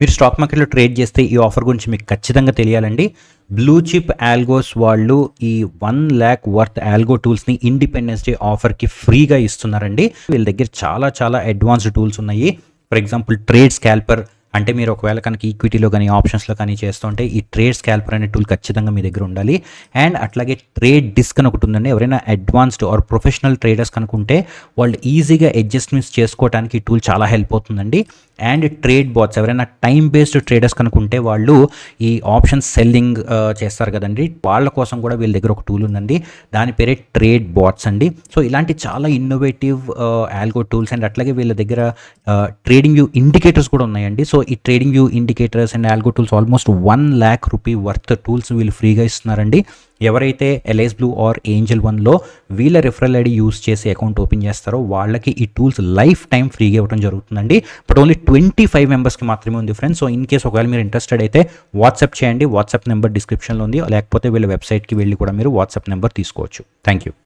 మీరు స్టాక్ మార్కెట్లో ట్రేడ్ చేస్తే ఈ ఆఫర్ గురించి మీకు ఖచ్చితంగా తెలియాలండి. బ్లూ చిప్ ఆల్గోస్ వాళ్ళు ఈ 1,00,000 వర్త్ ఆల్గో టూల్స్ని ఇండిపెండెన్స్ డే ఆఫర్కి ఫ్రీగా ఇస్తున్నారండి. వీళ్ళ దగ్గర చాలా అడ్వాన్స్డ్ టూల్స్ ఉన్నాయి. ఫర్ ఎగ్జాంపుల్ ట్రేడ్ స్కాల్పర్, అంటే మీరు ఒకవేళ కనుక ఈక్విటీలో కానీ ఆప్షన్స్లో కానీ చేస్తుంటే ఈ ట్రేడ్ స్కాల్పర్ అనే టూల్ ఖచ్చితంగా మీ దగ్గర ఉండాలి. అండ్ అట్లాగే ట్రేడ్ డిస్క్ అని ఒకటి ఉందండి. ఎవరైనా అడ్వాన్స్డ్ ఆర్ ప్రొఫెషనల్ ట్రేడర్స్ కనుకుంటే వాళ్ళు ఈజీగా అడ్జస్ట్మెంట్స్ చేసుకోవడానికి ఈ టూల్ చాలా హెల్ప్ అవుతుందండి. అండ్ ట్రేడ్ బాట్స్, ఎవరైనా టైం బేస్డ్ ట్రేడర్స్ కనుకుంటే వాళ్ళు ఈ ఆప్షన్ సెల్లింగ్ చేస్తారు కదండి, వాళ్ళ కోసం కూడా వీళ్ళ దగ్గర ఒక టూల్ ఉందండి. దాని పేరే ట్రేడ్ బాట్స్ అండి. సో ఇలాంటి చాలా ఇన్నోవేటివ్ ఆల్గో టూల్స్ అండ్ అట్లాగే వీళ్ళ దగ్గర ట్రేడింగ్ వ్యూ ఇండికేటర్స్ కూడా ఉన్నాయండి. సో ఈ trading view indicators and algo tools almost 1,00,000 rupee worth tools వీళ్ళు ఫ్రీగా ఇస్తున్నారండి. ఎవరైతే ఎల్ఐస్ బ్లూ ఆర్ ఏంజల్ వన్లో వీళ్ళ రిఫరల్ ఐడి యూస్ చేసి అకౌంట్ ఓపెన్ చేస్తారో వాళ్ళకి ఈ టూల్స్ లైఫ్ టైం ఫ్రీగా ఇవ్వడం జరుగుతుందండి. బట్ ఓన్లీ 25 మెంబర్స్కి మాత్రమే ఉంది ఫ్రెండ్స్. సో ఇన్ కేస్ ఒకవేళ మీరు ఇంట్రెస్టెడ్ అయితే వాట్సాప్ చేయండి. వాట్సాప్ నెంబర్ డిస్క్రిప్షన్లో ఉంది, లేకపోతే వీళ్ళ వెబ్సైట్కి వెళ్ళి కూడా మీరు వాట్సాప్ నెంబర్ తీసుకోవచ్చు. Thank you.